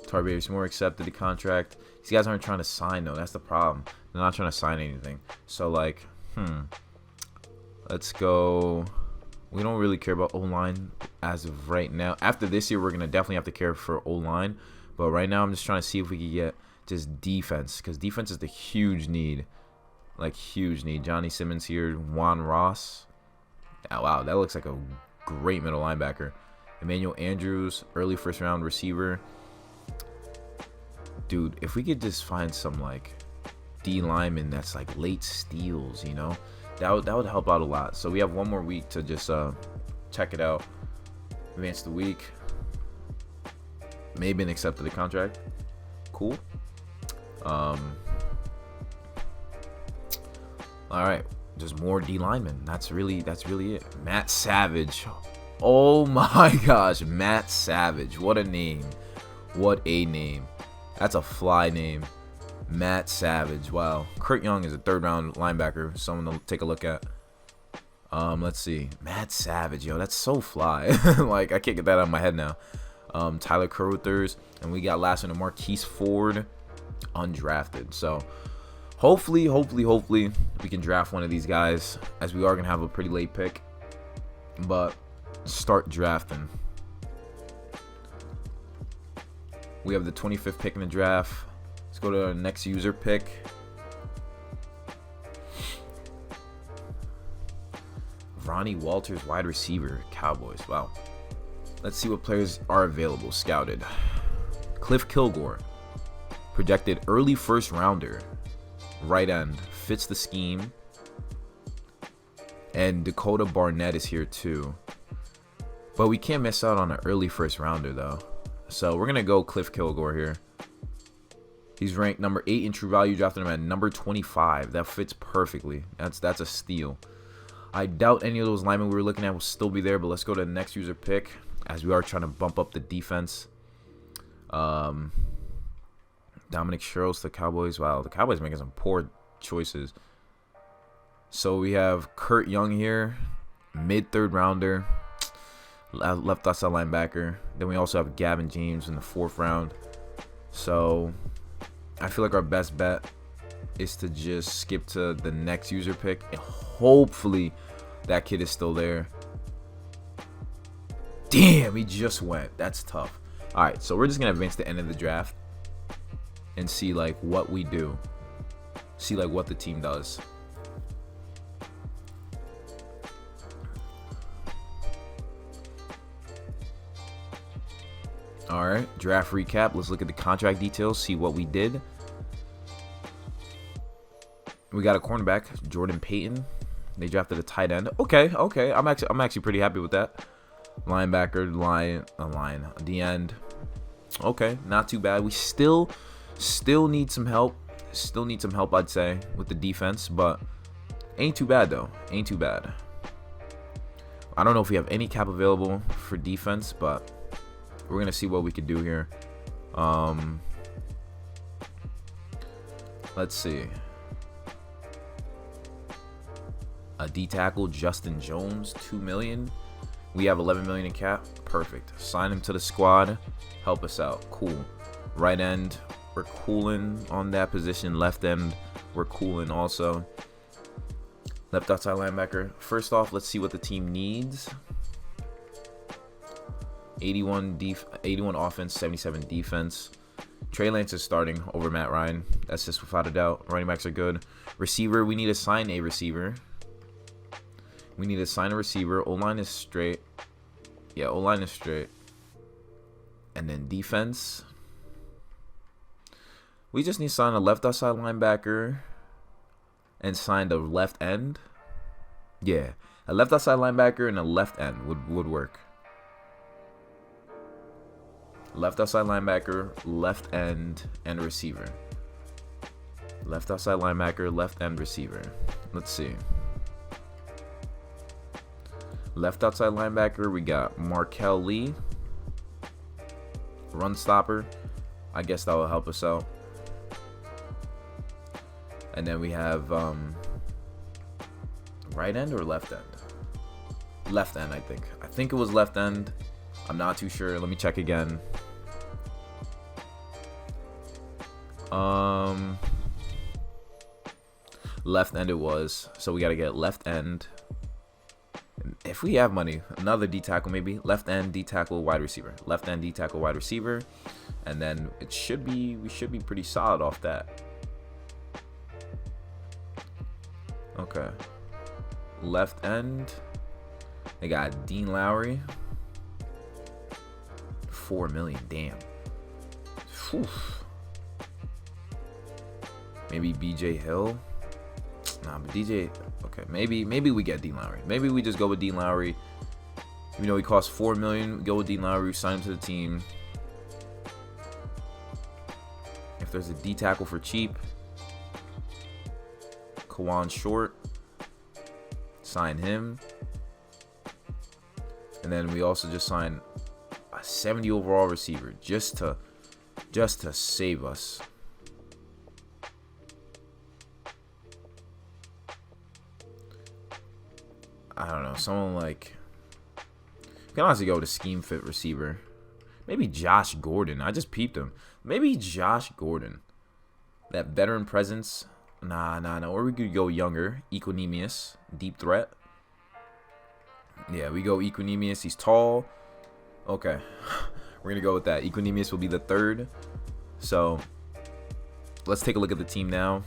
Tarbius Moore accepted the contract. These guys aren't trying to sign though. That's the problem. They're not trying to sign anything. So like, let's go. We don't really care about O-line as of right now. After this year, we're going to definitely have to care for O-line. But right now, I'm just trying to see if we can get just defense. Because defense is the huge need. Like, huge need. Johnny Simmons here. Juan Ross. Oh, wow, that looks like a great middle linebacker. Emmanuel Andrews, early first round receiver. Dude, if we could just find some, like, D lineman that's, like, late steals, you know? That would help out a lot. So we have one more week to just check it out. Advance the week. Maybe an accepted the contract. Cool. All right, just more D linemen. That's really it. Matt Savage. Oh my gosh, Matt Savage. What a name. What a name. That's a fly name. Matt Savage. Wow. Kurt Young is a third round linebacker. Someone to take a look at. Let's see. Matt Savage, yo, that's so fly. Like, I can't get that out of my head now. Tyler Carruthers, and we got last one, Marquise Ford, undrafted. So hopefully we can draft one of these guys, as we are gonna have a pretty late pick. But start drafting. We have the 25th pick in the draft. Let's go to our next user pick. Ronnie Walters, wide receiver, Cowboys. Wow. Let's see what players are available, scouted. Cliff Kilgore, projected early first rounder, right end, fits the scheme. And Dakota Barnett is here too. But we can't miss out on an early first rounder though. So we're going to go Cliff Kilgore here. He's ranked number 8 in true value, drafted him at number 25. That fits perfectly. That's a steal. I doubt any of those linemen we were looking at will still be there, but let's go to the next user pick, as we are trying to bump up the defense. Dominic Sherrills, the Cowboys. Wow, the Cowboys making some poor choices. So we have Kurt Young here, mid-third rounder, left outside linebacker. Then we also have Gavin James in the 4th round. So I feel like our best bet is to just skip to the next user pick, and hopefully that kid is still there. Damn, he just went. That's tough. All right, so we're just gonna advance to the end of the draft and see like what we do, see like what the team does. All right, draft recap. Let's look at the contract details, see what we did. We got a cornerback, Jordan Payton. They drafted a tight end. Okay. I'm actually pretty happy with that. Linebacker, the end. Okay, not too bad. We still need some help. Still need some help, I'd say, with the defense, but ain't too bad though. Ain't too bad. I don't know if we have any cap available for defense, but we're gonna see what we could do here. Let's see. A D tackle, Justin Jones, $2 million. We have $11 million in cap. Perfect. Sign him to the squad. Help us out. Cool. Right end, we're cooling on that position. Left end, we're cooling also. Left outside linebacker. First off, let's see what the team needs. 81 offense, 77 defense. Trey Lance is starting over Matt Ryan. That's just without a doubt. Running backs are good. Receiver, we need to sign a receiver. We need to sign a receiver. O-line is straight. Yeah, O-line is straight. And then defense. We just need to sign a left outside linebacker and sign a left end. Yeah, a left outside linebacker and a left end would work. Left outside linebacker, left end, and receiver. Left outside linebacker, left end, receiver. Let's see. Left outside linebacker, we got Markel Lee. Run stopper. I guess that will help us out. And then we have right end or left end? Left end, I think. I think it was left end. I'm not too sure. Let me check again. Left end it was. So we got to get left end. If we have money, another D tackle maybe. Left end, D tackle, wide receiver. Left end, D tackle, wide receiver. And then we should be pretty solid off that. Okay. Left end. They got Dean Lowry. 4 million. Damn. Whew. Maybe BJ Hill. Nah, but DJ. Okay, maybe we get Dean Lowry. Maybe we just go with Dean Lowry. Even though he costs 4 million, we go with Dean Lowry. Sign him to the team. If there's a D tackle for cheap, Kawan Short. Sign him. And then we also just sign a 70 overall receiver just to save us. I don't know, someone like, you can honestly go with a scheme fit receiver. Maybe Josh Gordon. I just peeped him. Maybe Josh Gordon. That veteran presence. Nah. Or we could go younger. Equanimous. Deep threat. Yeah, we go Equanimous. He's tall. Okay. We're going to go with that. Equanimous will be the third. So, let's take a look at the team now.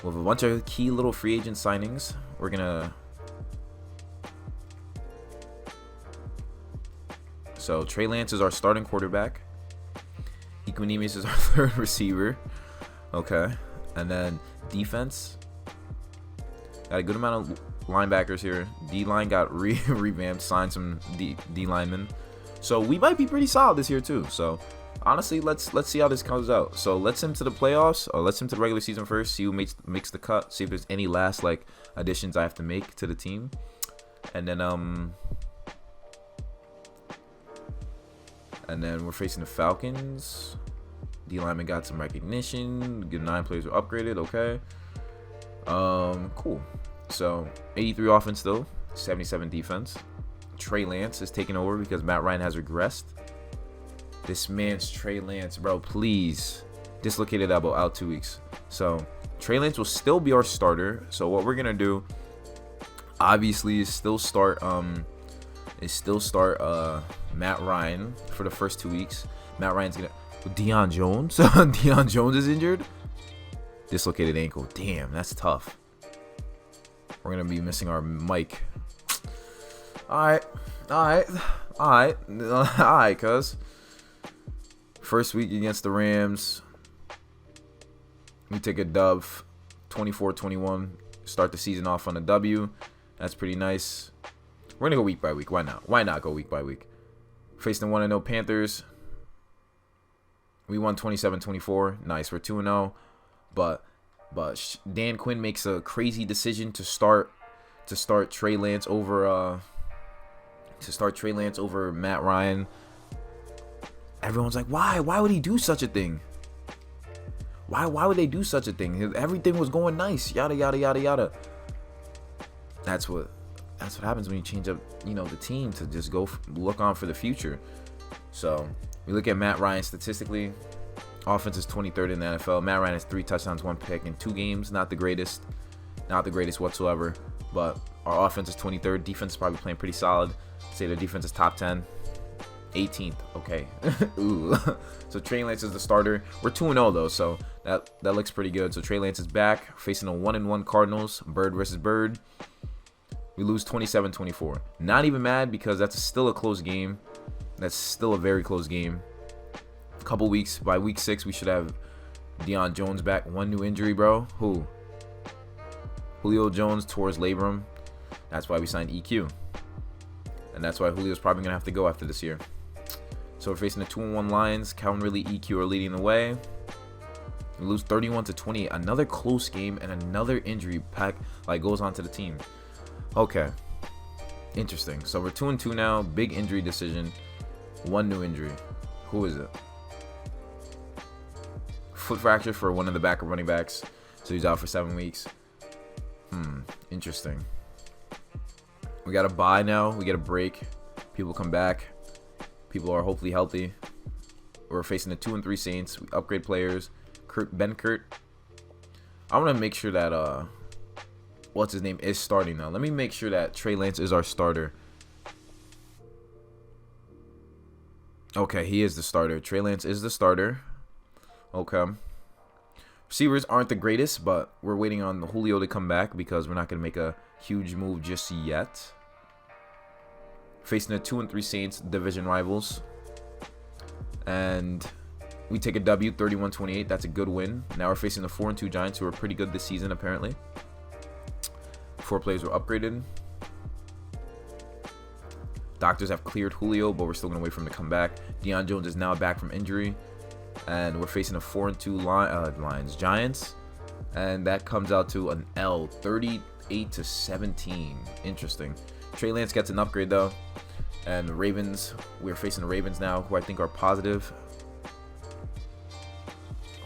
With a bunch of key little free agent signings. We're going to... So, Trey Lance is our starting quarterback. Equanimous is our third receiver. Okay. And then defense. Got a good amount of linebackers here. D-line got revamped, signed some D linemen. So we might be pretty solid this year too. So honestly, let's see how this comes out. So let's him to the playoffs, or let's him to the regular season first. See who makes the cut. See if there's any last like additions I have to make to the team. And then we're facing the Falcons. D lineman got some recognition. Good 9 players were upgraded. Okay. Cool. So 83 offense still, 77 defense. Trey Lance is taking over because Matt Ryan has regressed. This man's Trey Lance, bro. Please. Dislocated elbow, out 2 weeks. So Trey Lance will still be our starter. So what we're gonna do, obviously, is still start Matt Ryan for the first 2 weeks. Matt Ryan's gonna. Deion Jones. Deion Jones is injured. Dislocated ankle. Damn, that's tough. We're gonna be missing our Mike. All right, cuz. First week against the Rams, we take a dub, 24-21. Start the season off on a W. That's pretty nice. We're gonna go week by week. Why not? Why not go week by week? Facing the 1-0 Panthers. We won 27-24. Nice. We're 2-0. But Dan Quinn makes a crazy decision to start Trey Lance over Matt Ryan. Everyone's like, why? Why would he do such a thing? Why would they do such a thing? Everything was going nice. Yada yada yada yada. That's what happens when you change up, the team to just go look on for the future. So we look at Matt Ryan statistically. Offense is 23rd in the NFL. Matt Ryan has 3 touchdowns, 1 pick in 2 games. Not the greatest whatsoever. But our offense is 23rd. Defense is probably playing pretty solid. Say the defense is top 10. 18th. Okay. Ooh. So Trey Lance is the starter. We're 2-0 though, so that looks pretty good. So Trey Lance is back, facing a 1-1 Cardinals. Bird versus Bird. We lose 27-24. Not even mad because that's still a close game. That's still a very close game. Couple weeks, by week 6 we should have Deion Jones back. 1 new injury, bro. Who? Julio Jones tore his labrum. That's why we signed EQ, and that's why Julio's probably gonna have to go after this year. So we're facing the 2-1 Lions. Calvin Ridley, EQ are leading the way. We lose 31-28. Another close game and another injury pack goes onto the team. Okay, interesting. So we're 2-2 now. Big injury decision. 1 new injury. Who is it? Foot fracture for one of the backup running backs, so he's out for 7 weeks. Interesting. We got a bye now. We get a break. People come back. People are hopefully healthy. We're facing the 2-3 Saints. We upgrade players. Ben Kurt. I want to make sure that what's his name is starting now. Let me make sure that Trey Lance is our starter. Okay, he is the starter. Trey Lance is the starter. Okay. Receivers aren't the greatest, but we're waiting on Julio to come back because we're not going to make a huge move just yet. Facing the 2-3 Saints, division rivals. And we take a W, 31-28. That's a good win. Now we're facing the 4-2 Giants, who are pretty good this season, apparently. 4 players were upgraded. Doctors have cleared Julio, but we're still going to wait for him to come back. Deion Jones is now back from injury. And we're facing a 4-2 Giants. And that comes out to an L, 38-17. Interesting. Trey Lance gets an upgrade, though. And the Ravens, we're facing the Ravens now, who I think are positive.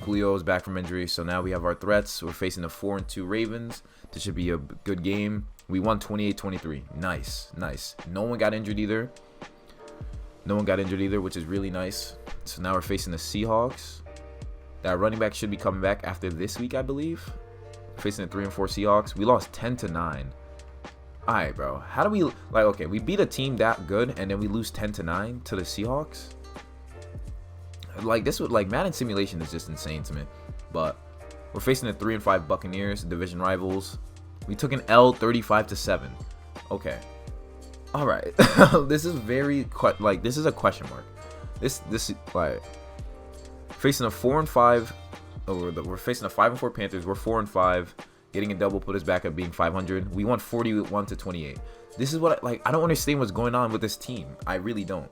Julio is back from injury, so now we have our threats. We're facing the 4-2 Ravens. This should be a good game. We won 28-23. Nice, nice. No one got injured either. Which is really nice. So now we're facing the Seahawks. That running back should be coming back after this week, I believe. Facing the 3-4 Seahawks. We lost 10-9. Alright, bro. How do we... okay, we beat a team that good, and then we lose 10-9 to the Seahawks? This would... Madden simulation is just insane to me. But we're facing the 3-5 Buccaneers, division rivals. We took an L, 35-7. Okay. Alright. This is very... this is a question mark. This facing a 4-5... we're facing a 5-4 Panthers. We're 4-5. Getting a double put us back at being 500. We won 41-28. This is what I don't understand what's going on with this team. I really don't.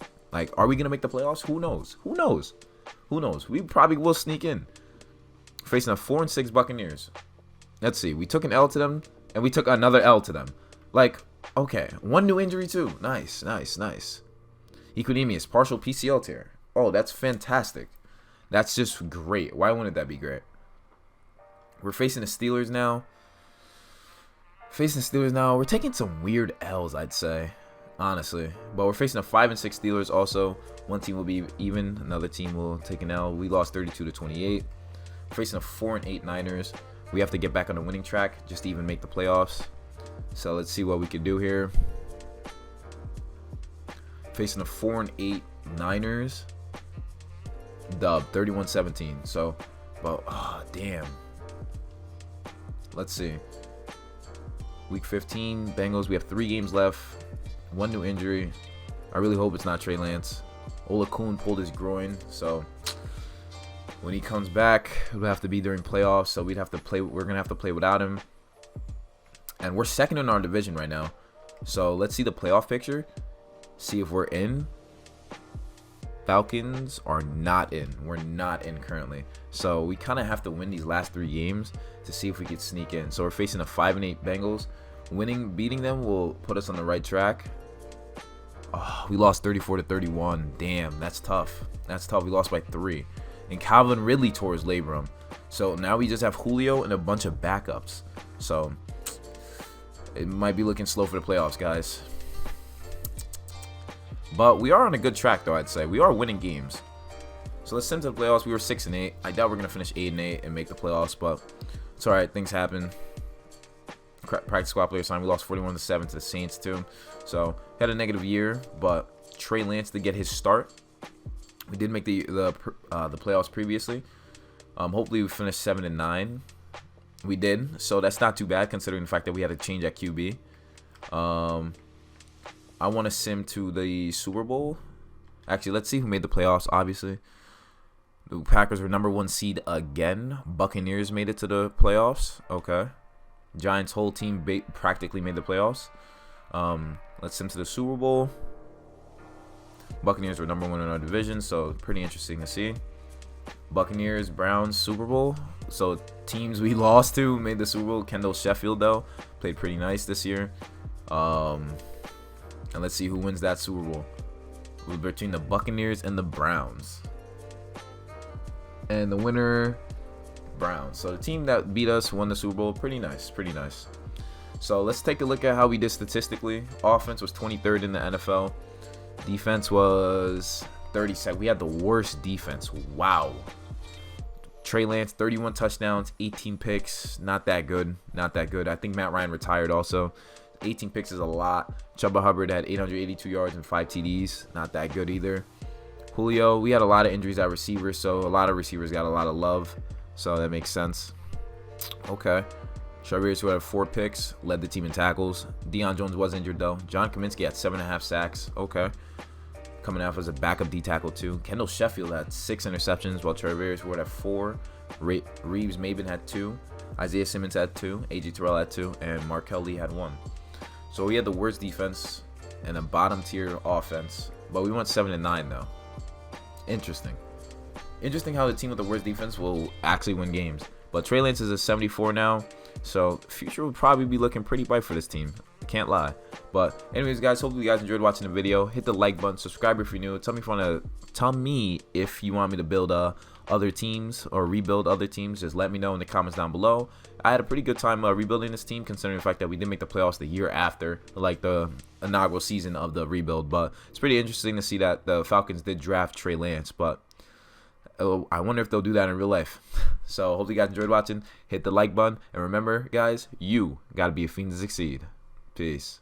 Are we gonna make the playoffs? Who knows? We probably will sneak in. Facing a 4-6 Buccaneers. Let's see. We took an L to them, and we took another L to them. Okay, one new injury too. Nice. Equinemius, partial PCL tear. Oh, that's fantastic. That's just great. Why wouldn't that be great? We're facing the Steelers now. We're taking some weird L's, I'd say, honestly. But we're facing a 5-6 Steelers also. One team will be even. Another team will take an L. We lost 32-28. We're facing a 4-8 Niners. We have to get back on the winning track just to even make the playoffs. So let's see what we can do here. Facing a 4-8 Niners. Dub, 31-17. So, damn. Let's see. Week 15, Bengals. We have 3 games left. 1 new injury. I really hope it's not Trey Lance. Olakun pulled his groin, so when he comes back, it'll have to be during playoffs. So we're gonna have to play without him. And we're second in our division right now. So let's see the playoff picture. See if we're in. Falcons are not in. We're not in currently. So we kind of have to win these last 3 games to see if we can sneak in. So we're facing a 5-8 Bengals. Beating them will put us on the right track. Oh, we lost 34-31. Damn, that's tough. We lost by 3. And Calvin Ridley tore his labrum. So now we just have Julio and a bunch of backups. So it might be looking slow for the playoffs, guys. But we are on a good track, though, I'd say. We are winning games. So let's send to the playoffs. We were 6-8. I doubt we're going to finish 8-8 and make the playoffs, but it's all right. Things happen. Practice squad player signed. We lost 41-7 to the Saints, too. So had a negative year, but Trey Lance did get his start. We did make the playoffs previously. Hopefully we finished 7-9. We did, so that's not too bad considering the fact that we had to change at QB. I want to sim to the Super Bowl. Actually, let's see who made the playoffs, obviously. The Packers were number 1 seed again. Buccaneers made it to the playoffs. Okay. Giants' whole team practically made the playoffs. Let's sim to the Super Bowl. Buccaneers were number 1 in our division, so pretty interesting to see. Buccaneers, Browns, Super Bowl. So teams we lost to made the Super Bowl. Kendall Sheffield, though, played pretty nice this year. And let's see who wins that Super Bowl. It was between the Buccaneers and the Browns. And the winner, Browns. So the team that beat us won the Super Bowl. Pretty nice. So let's take a look at how we did statistically. Offense was 23rd in the NFL. Defense was 32nd. We had the worst defense. Wow. Trey Lance, 31 touchdowns, 18 picks. Not that good. I think Matt Ryan retired also. 18 picks is a lot. Chuba Hubbard had 882 yards and 5 TDs. Not that good either. Julio, we had a lot of injuries at receivers, so a lot of receivers got a lot of love. so that makes sense. Okay. Trey, who had 4 picks, led the team in tackles. Deion Jones was injured, though. John Kaminsky had 7.5 sacks. Okay. Coming out as a backup D tackle, too. Kendall Sheffield had 6 interceptions, while Trey Who had 4. Reeves Maven had 2. Isaiah Simmons had 2. A.J. Terrell had 2. And Markel Lee had 1. So we had the worst defense and a bottom tier offense. But we went 7-9, though. Interesting. Interesting how the team with the worst defense will actually win games. But Trey Lance is a 74 now. So future would probably be looking pretty bright for this team. Can't lie. But anyways, guys, hopefully you guys enjoyed watching the video. Hit the like button, subscribe if you're new. Tell me if you want me to build other teams or rebuild other teams. Just let me know in the comments down below. I had a pretty good time rebuilding this team, considering the fact that we did make the playoffs the year after, like the inaugural season of the rebuild. But it's pretty interesting to see that the Falcons did draft Trey Lance. But I wonder if they'll do that in real life. So hopefully you guys enjoyed watching. Hit the like button. And remember, guys, you got to be a fiend to succeed. Peace.